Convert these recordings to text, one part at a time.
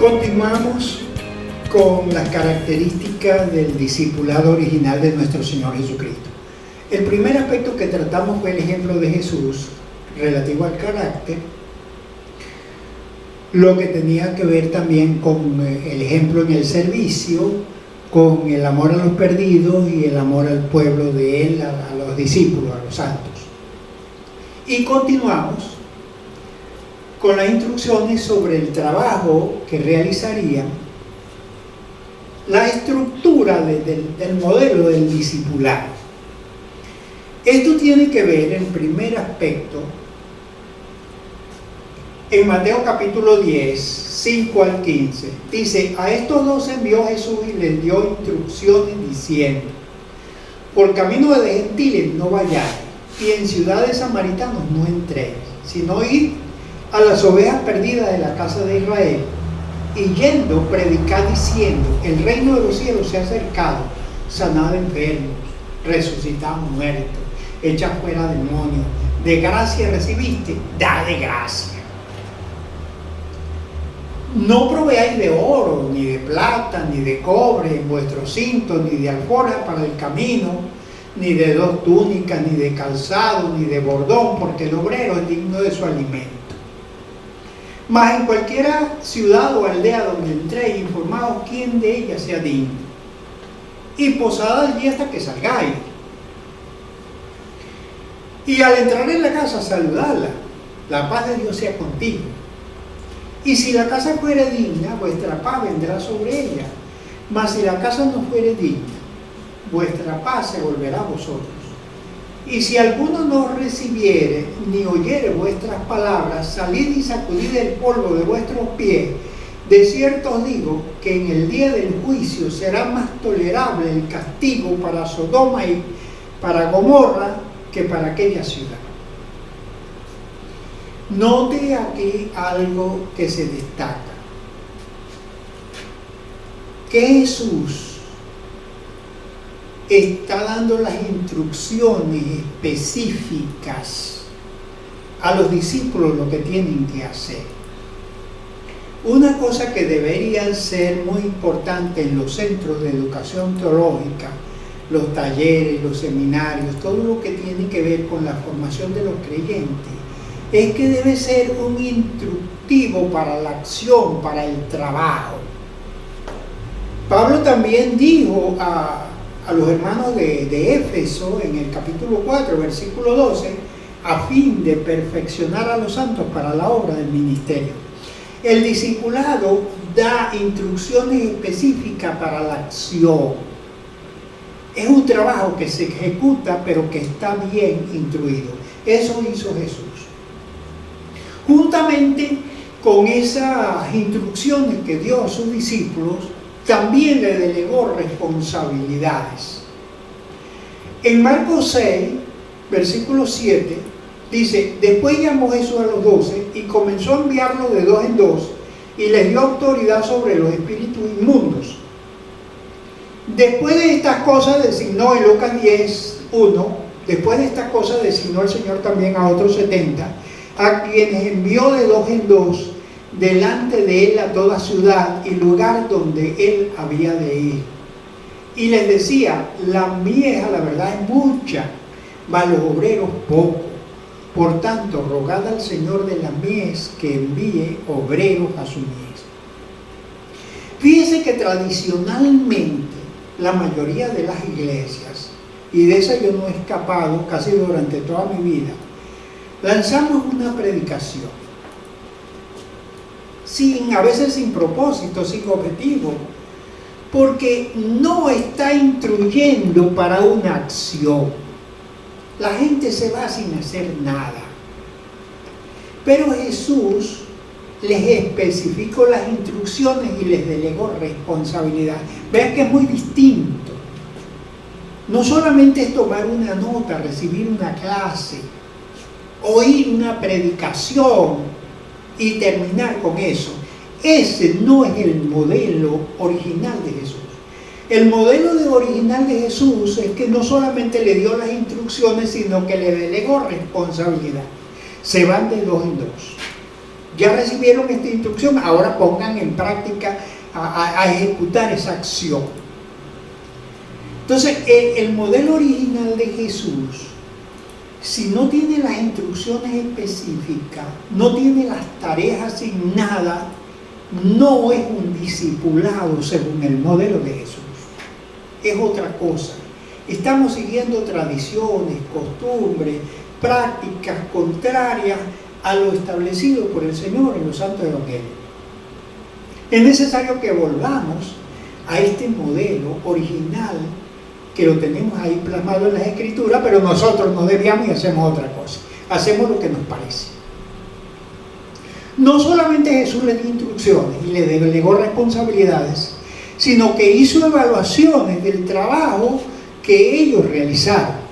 Continuamos con las características del discipulado original de nuestro Señor Jesucristo. El primer aspecto que tratamos fue el ejemplo de Jesús relativo al carácter, lo que tenía que ver también con el ejemplo en el servicio, con el amor a los perdidos y el amor al pueblo de Él, a los discípulos, a los santos. Y continuamos con las instrucciones sobre el trabajo que realizarían, la estructura del modelo del discipulado. Esto tiene que ver, en primer aspecto, en Mateo capítulo 10, 5 al 15. Dice: a estos dos envió Jesús y les dio instrucciones diciendo: por camino de gentiles no vayáis, y en ciudades samaritanos no entréis, sino id a las ovejas perdidas de la casa de Israel, y yendo predicad diciendo: el reino de los cielos se ha acercado, sanad enfermos, resucitad muertos, echad fuera demonios, de gracia recibiste, da de gracia. No proveáis de oro, ni de plata, ni de cobre en vuestros cintos, ni de alforjas para el camino, ni de dos túnicas, ni de calzado, ni de bordón, porque el obrero es digno de su alimento. Mas en cualquiera ciudad o aldea donde entréis, informaos quién de ellas sea digno, y posad allí hasta que salgáis. Y al entrar en la casa, saludadla, la paz de Dios sea contigo. Y si la casa fuere digna, vuestra paz vendrá sobre ella. Mas si la casa no fuere digna, vuestra paz se volverá a vosotros. Y si alguno no recibiere ni oyere vuestras palabras, salid y sacudid el polvo de vuestros pies. De cierto os digo que en el día del juicio será más tolerable el castigo para Sodoma y para Gomorra que para aquella ciudad. Note aquí algo que se destaca: que Jesús está dando las instrucciones específicas a los discípulos lo que tienen que hacer. Una cosa que debería ser muy importante en los centros de educación teológica, los talleres, los seminarios, todo lo que tiene que ver con la formación de los creyentes, es que debe ser un instructivo para la acción, para el trabajo. Pablo también dijo a los hermanos de Éfeso en el capítulo 4, versículo 12, a fin de perfeccionar a los santos para la obra del ministerio. El discipulado da instrucciones específicas para la acción. Es un trabajo que se ejecuta, pero que está bien instruido. Eso hizo Jesús. Juntamente con esas instrucciones que dio a sus discípulos, también le delegó responsabilidades. En Marcos 6, versículo 7, dice: después llamó Jesús a los 12 y comenzó a enviarlos de dos en dos, y les dio autoridad sobre los espíritus inmundos. Después de estas cosas designó, en Lucas 10, 1, después de estas cosas designó el Señor también a otros 70, a quienes envió de dos en dos delante de él a toda ciudad y lugar donde él había de ir. Y les decía: la mies a la verdad es mucha, mas los obreros poco. Por tanto, rogad al Señor de la mies que envíe obreros a su mies. Fíjense que tradicionalmente la mayoría de las iglesias, y de esa yo no he escapado casi durante toda mi vida, lanzamos una predicación a veces sin propósito, sin objetivo, porque no está instruyendo para una acción. La gente se va sin hacer nada. Pero Jesús les especificó las instrucciones y les delegó responsabilidad. Vean que es muy distinto. No solamente es tomar una nota, recibir una clase, oír una predicación y terminar con eso. Ese no es el modelo original de Jesús. El modelo original de Jesús es que no solamente le dio las instrucciones, sino que le delegó responsabilidad. Se van de dos en dos. Ya recibieron esta instrucción, ahora pongan en práctica a ejecutar esa acción. Entonces, el modelo original de Jesús, si no tiene las instrucciones específicas, no tiene las tareas asignadas, no es un discipulado según el modelo de Jesús. Es otra cosa. Estamos siguiendo tradiciones, costumbres, prácticas contrarias a lo establecido por el Señor en los santos evangelios. Es necesario que volvamos a este modelo original que lo tenemos ahí plasmado en las Escrituras, pero nosotros no debíamos y hacemos otra cosa. Hacemos lo que nos parece. No solamente Jesús les dio instrucciones y les delegó responsabilidades, sino que hizo evaluaciones del trabajo que ellos realizaron.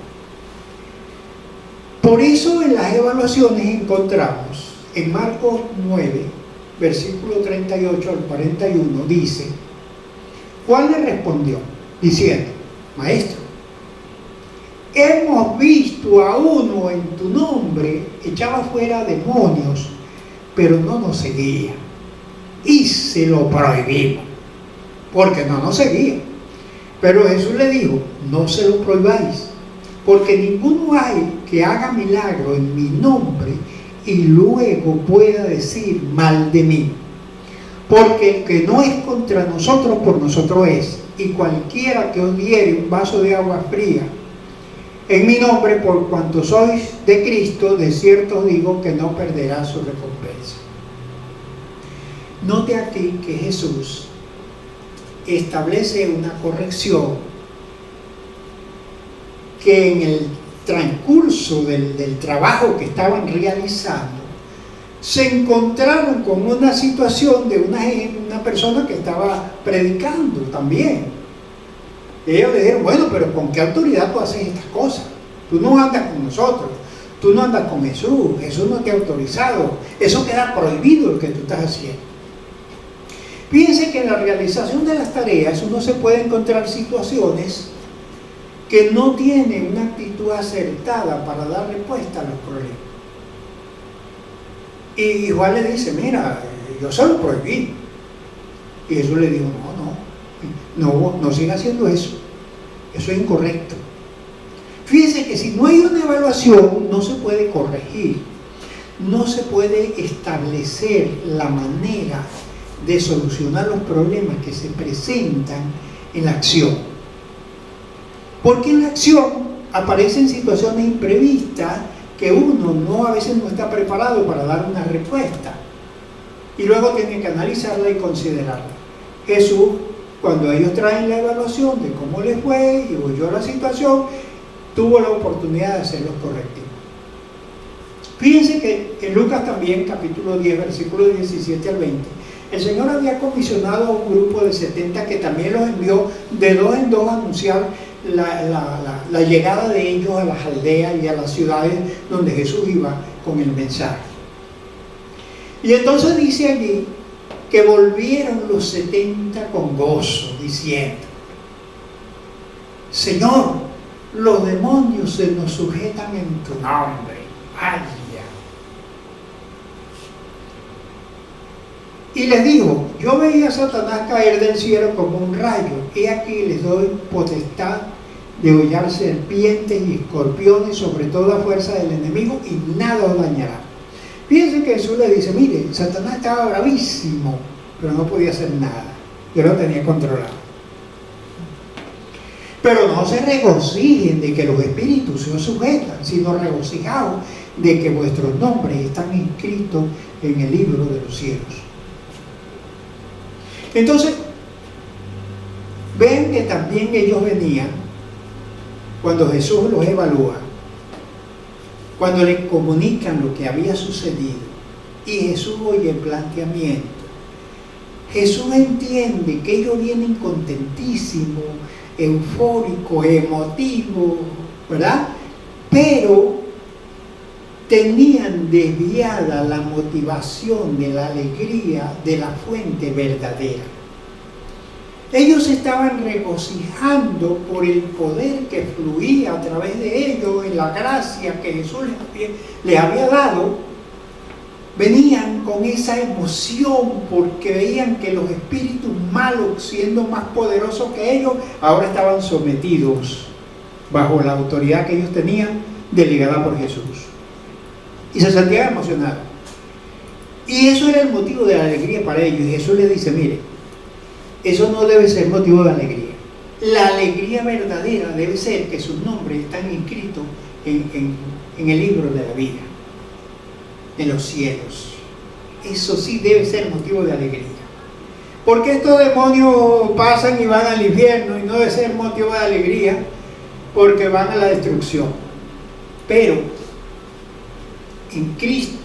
Por eso en las evaluaciones encontramos en Marcos 9, versículo 38 al 41, dice: Juan le respondió diciendo: Maestro, hemos visto a uno en tu nombre echaba fuera demonios, pero no nos seguía, y se lo prohibimos, porque no nos seguía. Pero Jesús le dijo: no se lo prohibáis, porque ninguno hay que haga milagro en mi nombre y luego pueda decir mal de mí. Porque el que no es contra nosotros, por nosotros es. Y cualquiera que os diere un vaso de agua fría en mi nombre, por cuanto sois de Cristo, de cierto os digo que no perderá su recompensa. Note aquí que Jesús establece una corrección que en el transcurso del trabajo que estaban realizando se encontraron con una situación de una persona que estaba predicando también. Ellos le dijeron: bueno, pero ¿con qué autoridad tú haces estas cosas? Tú no andas con nosotros, tú no andas con Jesús, Jesús no te ha autorizado, eso queda prohibido lo que tú estás haciendo. Fíjense que en la realización de las tareas uno se puede encontrar situaciones que no tienen una actitud acertada para dar respuesta a los problemas. Y Juan le dice: mira, yo se lo prohibí. Y Jesús le dijo: no siga haciendo eso es incorrecto. Fíjense que si no hay una evaluación, no se puede corregir, no se puede establecer la manera de solucionar los problemas que se presentan en la acción. Porque en la acción aparecen situaciones imprevistas que uno a veces no está preparado para dar una respuesta, y luego tiene que analizarla y considerarla. Jesús, cuando ellos traen la evaluación de cómo les fue y oyó la situación, tuvo la oportunidad de hacer los correctivos. Fíjense que en Lucas también, capítulo 10, versículos 17 al 20, el Señor había comisionado a un grupo de 70 que también los envió de dos en dos a anunciar la llegada de ellos a las aldeas y a las ciudades donde Jesús iba con el mensaje. Y entonces dice allí que volvieron los 70 con gozo, diciendo: Señor, los demonios se nos sujetan en tu nombre. Vaya. Y les dijo: yo veía a Satanás caer del cielo como un rayo. He aquí les doy potestad de hollar serpientes y escorpiones sobre toda fuerza del enemigo, y nada os dañará. Fíjense que Jesús le dice: mire, Satanás estaba bravísimo, pero no podía hacer nada. Yo lo tenía controlado. Pero no se regocijen de que los espíritus se os sujetan, sino regocijaos de que vuestros nombres están inscritos en el libro de los cielos. Entonces, ven que también ellos venían, cuando Jesús los evalúa, cuando les comunican lo que había sucedido, y Jesús oye el planteamiento. Jesús entiende que ellos vienen contentísimos, eufóricos, emotivos, ¿verdad? Pero tenían desviada la motivación de la alegría de la fuente verdadera. Ellos estaban regocijando por el poder que fluía a través de ellos, en la gracia que Jesús les había dado. Venían con esa emoción porque veían que los espíritus malos, siendo más poderosos que ellos, ahora estaban sometidos bajo la autoridad que ellos tenían, delegada por Jesús. Y se sentían emocionados. Y eso era el motivo de la alegría para ellos. Y Jesús les dice, mire, eso no debe ser motivo de alegría. La alegría verdadera debe ser que sus nombres están inscritos en el libro de la vida, en los cielos. Eso sí debe ser motivo de alegría. Porque estos demonios pasan y van al infierno y no debe ser motivo de alegría porque van a la destrucción. Pero en Cristo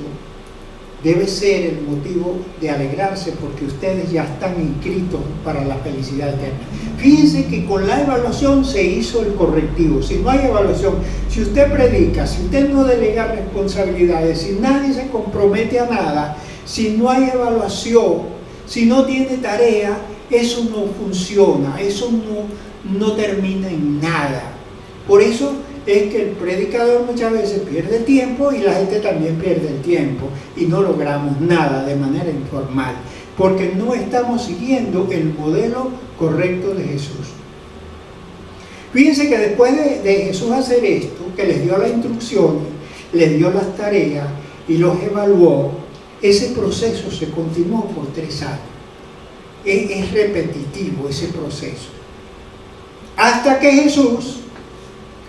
debe ser el motivo de alegrarse porque ustedes ya están inscritos para la felicidad eterna. Fíjense que con la evaluación se hizo el correctivo. Si no hay evaluación, si usted predica, si usted no delega responsabilidades, si nadie se compromete a nada, si no hay evaluación, si no tiene tarea, eso no funciona, eso no termina en nada. Por eso es que el predicador muchas veces pierde tiempo y la gente también pierde el tiempo y no logramos nada de manera informal, porque no estamos siguiendo el modelo correcto de Jesús. Fíjense que después de Jesús hacer esto, que les dio las instrucciones, les dio las tareas y los evaluó, ese proceso se continuó por 3 años. Es repetitivo ese proceso. Hasta que Jesús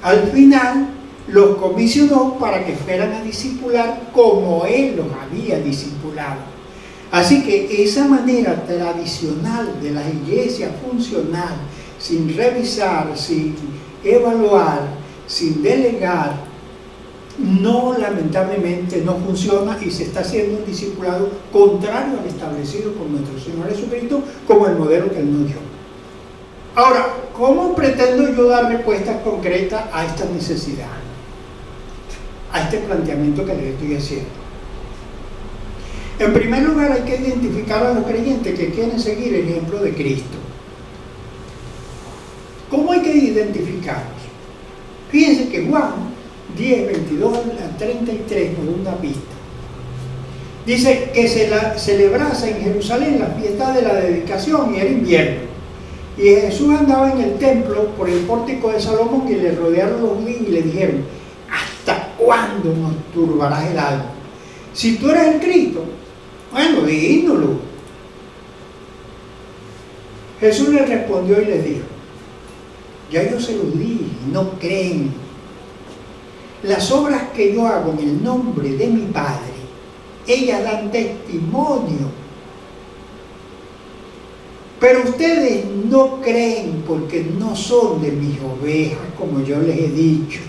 al final los comisionó para que fueran a discipular como Él los había discipulado. Así que esa manera tradicional de la iglesia funcional, sin revisar, sin evaluar, sin delegar, lamentablemente no funciona y se está haciendo un discipulado contrario al establecido por nuestro Señor Jesucristo como el modelo que Él nos dio. Ahora, ¿cómo pretendo yo dar respuestas concretas a esta necesidad? A este planteamiento que les estoy haciendo. En primer lugar, hay que identificar a los creyentes que quieren seguir el ejemplo de Cristo. ¿Cómo hay que identificarlos? Fíjense que Juan 10, 22 a 33 nos da una pista. Dice que se celebrase en Jerusalén la fiesta de la dedicación y era invierno. Y Jesús andaba en el templo por el pórtico de Salomón y le rodearon los judíos y le dijeron, ¿hasta cuándo nos turbarás el alma? Si tú eres el Cristo, bueno, dínoslo. Jesús les respondió y les dijo, ya yo se lo di y no creen. Las obras que yo hago en el nombre de mi Padre, ellas dan testimonio. Pero ustedes no creen porque no son de mis ovejas, como yo les he dicho.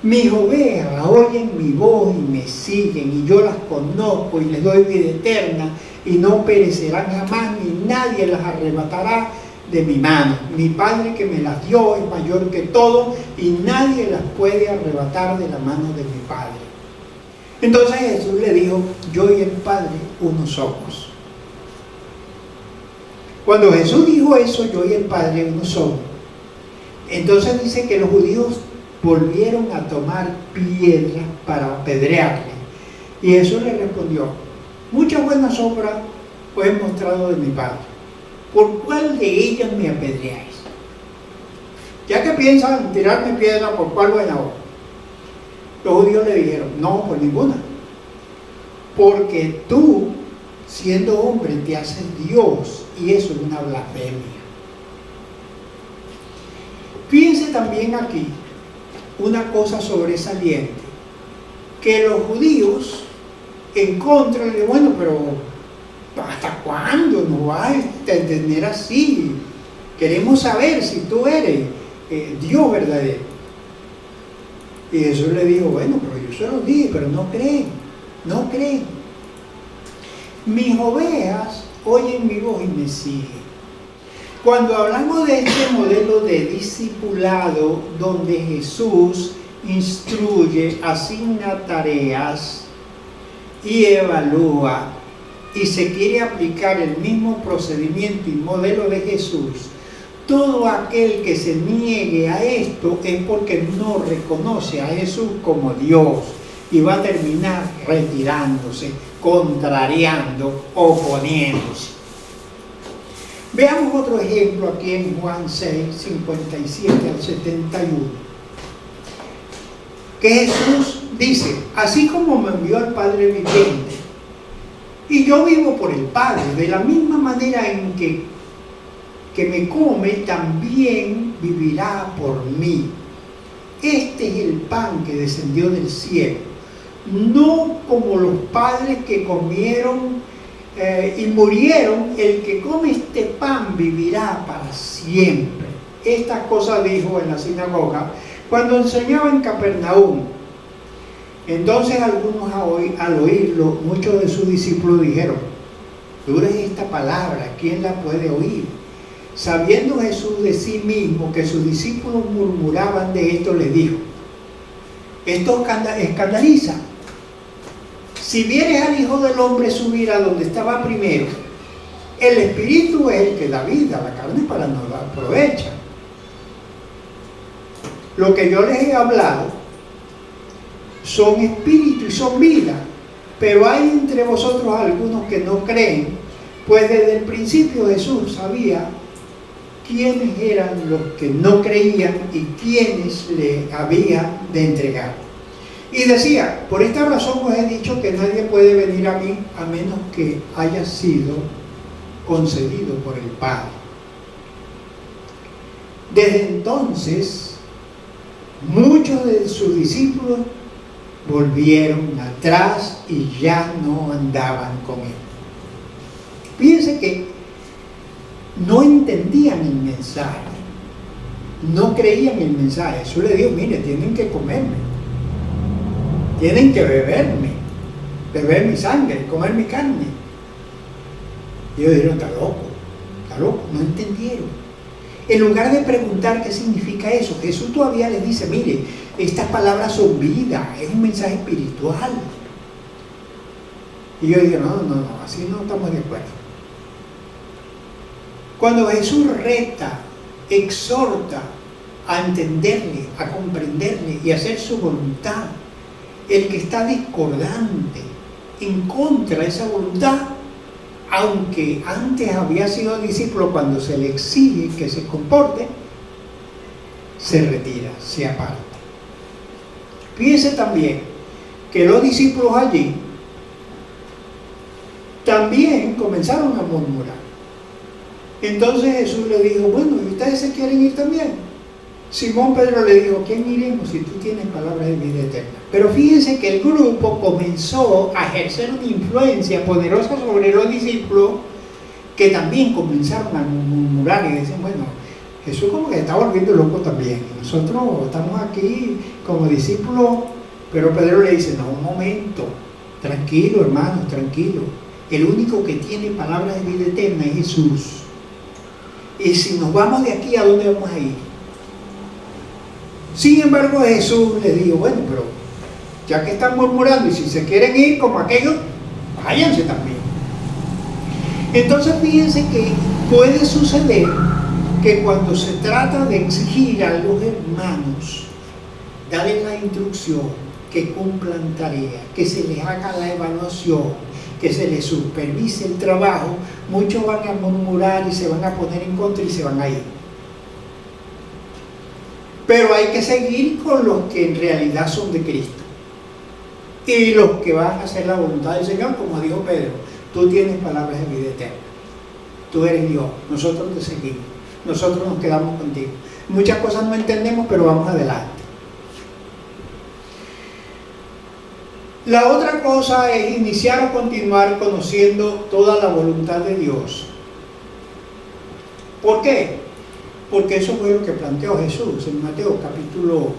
Mis ovejas oyen mi voz y me siguen, y yo las conozco y les doy vida eterna, y no perecerán jamás, ni nadie las arrebatará de mi mano. Mi Padre que me las dio es mayor que todo, y nadie las puede arrebatar de la mano de mi Padre. Entonces Jesús le dijo, yo y el Padre uno somos. Cuando Jesús dijo eso, yo y el Padre uno somos, entonces dice que los judíos volvieron a tomar piedras para apedrearle. Y Jesús le respondió, muchas buenas obras os he mostrado de mi Padre. ¿Por cuál de ellas me apedreáis? Ya que piensan tirarme piedra, ¿por cuál buena obra? Los judíos le dijeron, no, por ninguna. Porque tú, siendo hombre, te haces Dios, y eso es una blasfemia. Fíjense también aquí una cosa sobresaliente, que los judíos en contra de, bueno, pero ¿hasta cuándo nos vas a entender así? Queremos saber si tú eres Dios verdadero. Y Jesús le dijo, bueno, pero yo se lo dije, pero no creen. Mis ovejas oyen mi voz y me siguen. Cuando hablamos de este modelo de discipulado, donde Jesús instruye, asigna tareas y evalúa, y se quiere aplicar el mismo procedimiento y modelo de Jesús, todo aquel que se niegue a esto es porque no reconoce a Jesús como Dios y va a terminar retirándose, contrariando, oponiéndose. Veamos otro ejemplo aquí en Juan 6, 57 al 71. Que Jesús dice: así como me envió el Padre viviente, y yo vivo por el Padre, de la misma manera en que me come, también vivirá por mí. Este es el pan que descendió del cielo, no como los padres que comieron y murieron. El que come este pan vivirá para siempre. Estas cosas dijo en la sinagoga cuando enseñaba en Capernaum. Entonces algunos al oírlo, muchos de sus discípulos dijeron: dura es esta palabra, ¿quién la puede oír? Sabiendo Jesús de sí mismo que sus discípulos murmuraban de esto, les dijo: esto escandaliza. Si vieres al Hijo del Hombre subir a donde estaba primero, el Espíritu es el que da vida, la carne para no la aprovecha. Lo que yo les he hablado son espíritu y son vida, pero hay entre vosotros algunos que no creen, pues desde el principio Jesús sabía quiénes eran los que no creían y quiénes le había de entregar. Y decía: por esta razón os he dicho que nadie puede venir a mí a menos que haya sido concedido por el Padre. Desde entonces, muchos de sus discípulos volvieron atrás y ya no andaban con él. Fíjense que no entendían el mensaje, no creían el mensaje. Jesús le dijo: mire, tienen que comerme, tienen que beber mi sangre, comer mi carne. Y ellos dijeron: está loco, no entendieron. En lugar de preguntar qué significa eso, Jesús todavía les dice: mire, estas palabras son vida, es un mensaje espiritual. Y yo dije: no, así no estamos de acuerdo. Cuando Jesús reta, exhorta a entenderle, a comprenderle y a hacer su voluntad, el que está discordante, en contra de esa voluntad, aunque antes había sido discípulo, cuando se le exige que se comporte, se retira, se aparta. Fíjense también que los discípulos allí también comenzaron a murmurar. Entonces Jesús le dijo: bueno, ¿y ustedes se quieren ir también? Simón Pedro le dijo: ¿quién iremos si tú tienes palabras de vida eterna? Pero fíjense que el grupo comenzó a ejercer una influencia poderosa sobre los discípulos, que también comenzaron a murmurar y decían: bueno, Jesús como que está volviendo loco también. Nosotros estamos aquí como discípulos. Pero Pedro le dice: no, un momento, tranquilo, hermanos, tranquilo. El único que tiene palabras de vida eterna es Jesús. Y si nos vamos de aquí, ¿a dónde vamos a ir? Sin embargo, Jesús le dijo: bueno, pero ya que están murmurando, y si se quieren ir como aquellos, váyanse también. Entonces fíjense que puede suceder que cuando se trata de exigir a los hermanos, darles la instrucción, que cumplan tareas, que se les haga la evaluación, que se les supervise el trabajo, muchos van a murmurar y se van a poner en contra y se van a ir. Pero hay que seguir con los que en realidad son de Cristo y los que van a hacer la voluntad del Señor. Como dijo Pedro: tú tienes palabras de vida eterna, tú eres Dios, nosotros te seguimos, nosotros nos quedamos contigo. Muchas cosas no entendemos, pero vamos adelante. La otra cosa es iniciar o continuar conociendo toda la voluntad de Dios. ¿Por qué? Porque eso fue lo que planteó Jesús en Mateo capítulo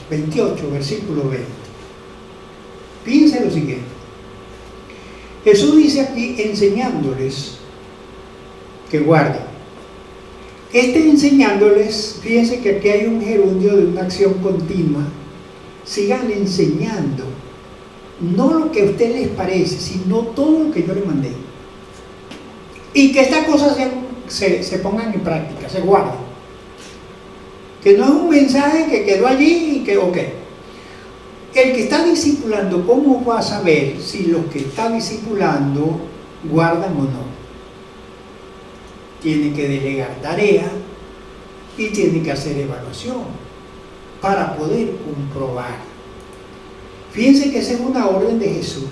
28, versículo 20. Fíjense lo siguiente. Jesús dice aquí, enseñándoles que guarden. Enseñándoles, fíjense que aquí hay un gerundio de una acción continua. Sigan enseñando, no lo que a ustedes les parece, sino todo lo que yo les mandé. Y que estas cosas se pongan en práctica, se guarden. Que no es un mensaje que quedó allí y que, ok. El que está discipulando, ¿cómo va a saber si los que está discipulando guardan o no? Tiene que delegar tarea y tiene que hacer evaluación para poder comprobar. Fíjense que esa es una orden de Jesús.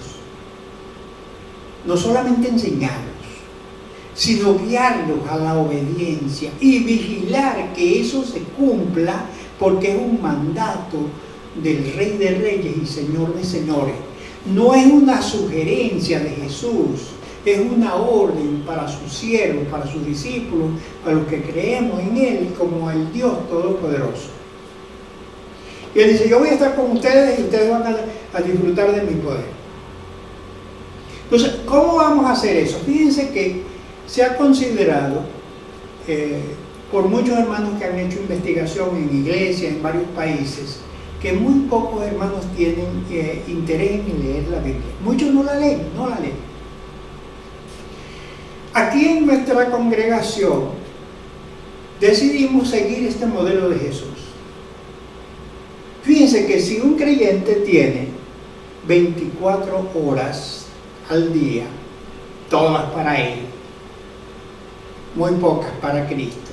No solamente enseñarlos, sino guiarlos a la obediencia y vigilar que eso se cumpla, porque es un mandato del Rey de Reyes y Señor de Señores. No es una sugerencia de Jesús, es una orden para sus siervos, para sus discípulos, para los que creemos en Él como el Dios Todopoderoso. Y Él dice: yo voy a estar con ustedes y ustedes van a disfrutar de mi poder. Entonces, ¿cómo vamos a hacer eso? Fíjense que se ha considerado por muchos hermanos que han hecho investigación en iglesias en varios países, que muy pocos hermanos tienen interés en leer la Biblia. Muchos no la leen. Aquí en nuestra congregación decidimos seguir este modelo de Jesús. Fíjense que si un creyente tiene 24 horas al día, todas para Él, muy pocas para Cristo,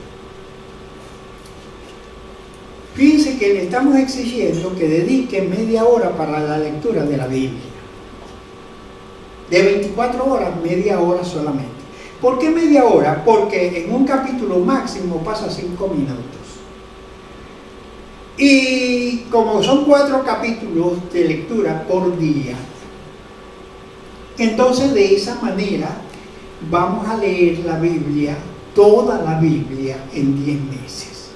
fíjense que le estamos exigiendo que dedique media hora para la lectura de la Biblia. De 24 horas, media hora solamente. ¿Por qué media hora? Porque en un capítulo máximo pasa 5 minutos. Y como son 4 capítulos de lectura por día, entonces de esa manera vamos a leer la Biblia, toda la Biblia, en 10 meses.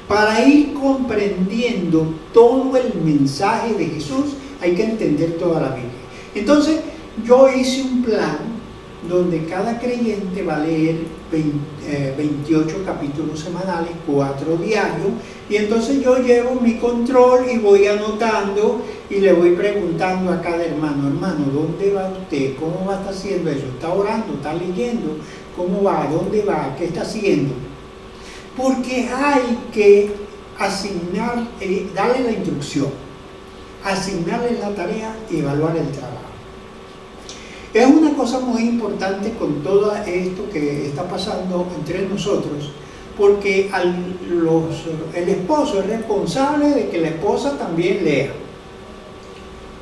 Para ir comprendiendo todo el mensaje de Jesús, hay que entender toda la Biblia. Entonces, yo hice un plan donde cada creyente va a leer 28 capítulos semanales, 4 diarios, y entonces yo llevo mi control y voy anotando y le voy preguntando a cada hermano: hermano, ¿dónde va usted? ¿Cómo va a estar haciendo eso? ¿Está orando? ¿Está leyendo? ¿Cómo va? ¿Dónde va? ¿Qué está haciendo? Porque hay que asignar, darle la instrucción, asignarle la tarea y evaluar el trabajo. Es una cosa muy importante con todo esto que está pasando entre nosotros, porque el esposo es responsable de que la esposa también lea,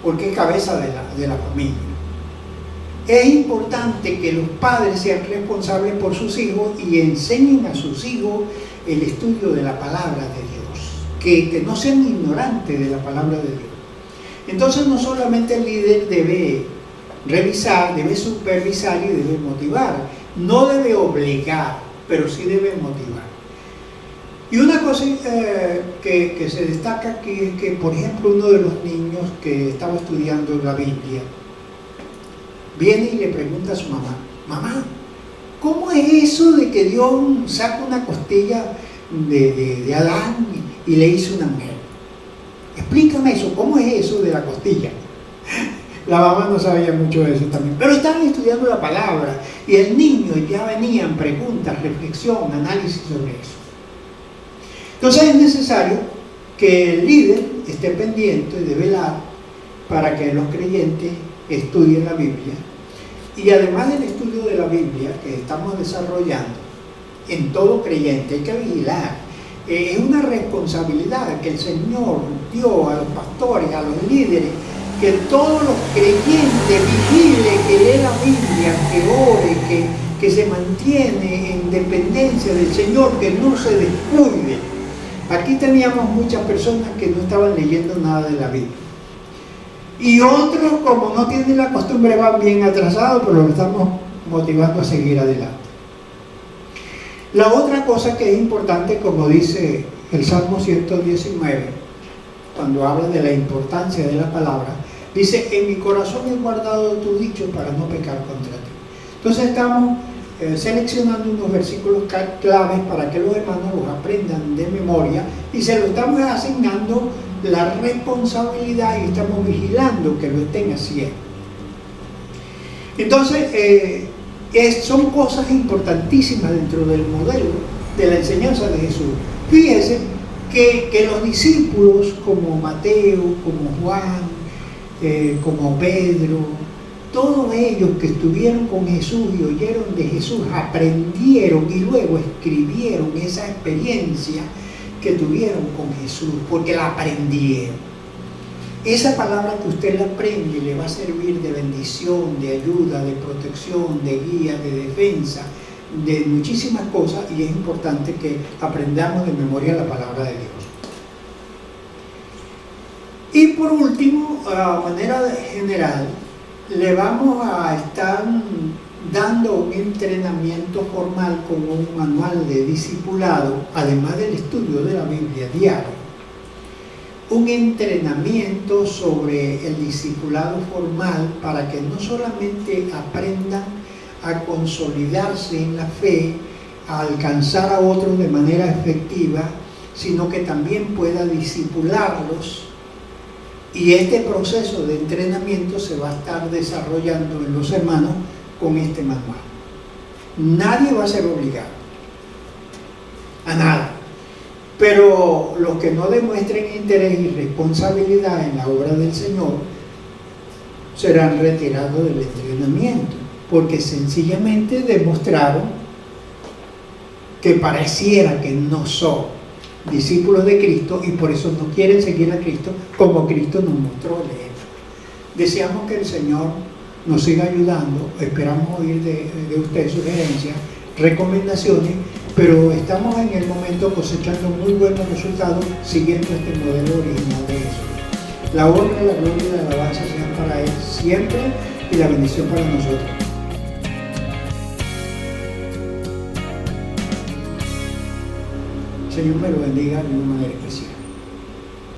porque es cabeza de la familia. Es importante que los padres sean responsables por sus hijos y enseñen a sus hijos el estudio de la palabra de Dios, que no sean ignorantes de la palabra de Dios. Entonces, no solamente el líder debe revisar, debe supervisar y debe motivar. No debe obligar, pero sí debe motivar. Y una cosa que se destaca aquí es que, por ejemplo, uno de los niños que estaba estudiando la Biblia viene y le pregunta a su mamá: mamá, ¿cómo es eso de que Dios saca una costilla de Adán y le hizo una mujer? Explícame eso, ¿cómo es eso de la costilla? La mamá no sabía mucho de eso también, pero estaban estudiando la palabra y el niño ya venían preguntas, reflexión, análisis sobre eso. Entonces es necesario que el líder esté pendiente de velar para que los creyentes estudien la Biblia, y además del estudio de la Biblia que estamos desarrollando en todo creyente, hay que vigilar. Es una responsabilidad que el Señor dio a los pastores, a los líderes, que todos los creyentes vigilen, que lee la Biblia, que ore, que se mantiene en dependencia del Señor, que no se descuide. Aquí teníamos muchas personas que no estaban leyendo nada de la Biblia. Y otros, como no tienen la costumbre, van bien atrasados, pero los estamos motivando a seguir adelante. La otra cosa que es importante, como dice el Salmo 119, cuando habla de la importancia de la palabra, dice: en mi corazón he guardado tu dicho para no pecar contra ti. Entonces estamos seleccionando unos versículos claves para que los hermanos los aprendan de memoria, y se lo estamos asignando la responsabilidad y estamos vigilando que lo estén haciendo. Entonces son cosas importantísimas dentro del modelo de la enseñanza de Jesús. Fíjense que los discípulos como Mateo, como Juan, como Pedro, todos ellos que estuvieron con Jesús y oyeron de Jesús, aprendieron y luego escribieron esa experiencia que tuvieron con Jesús, porque la aprendieron. Esa palabra que usted la aprende le va a servir de bendición, de ayuda, de protección, de guía, de defensa, de muchísimas cosas, y es importante que aprendamos de memoria la palabra de Dios. Y por último, a manera general, le vamos a estar dando un entrenamiento formal con un manual de discipulado, además del estudio de la Biblia diario. Un entrenamiento sobre el discipulado formal para que no solamente aprendan a consolidarse en la fe, a alcanzar a otros de manera efectiva, sino que también pueda discipularlos. Y este proceso de entrenamiento se va a estar desarrollando en los hermanos con este manual. Nadie va a ser obligado a nada, pero los que no demuestren interés y responsabilidad en la obra del Señor serán retirados del entrenamiento, porque sencillamente demostraron que pareciera que no son discípulos de Cristo y por eso no quieren seguir a Cristo como Cristo nos mostró el ejemplo. Deseamos que el Señor nos siga ayudando, esperamos oír de usted sugerencias, recomendaciones, pero estamos en el momento cosechando muy buenos resultados siguiendo este modelo original de Jesús. La honra, la gloria y la alabanza sean para Él siempre y la bendición para nosotros. Señor me lo bendiga de una manera especial.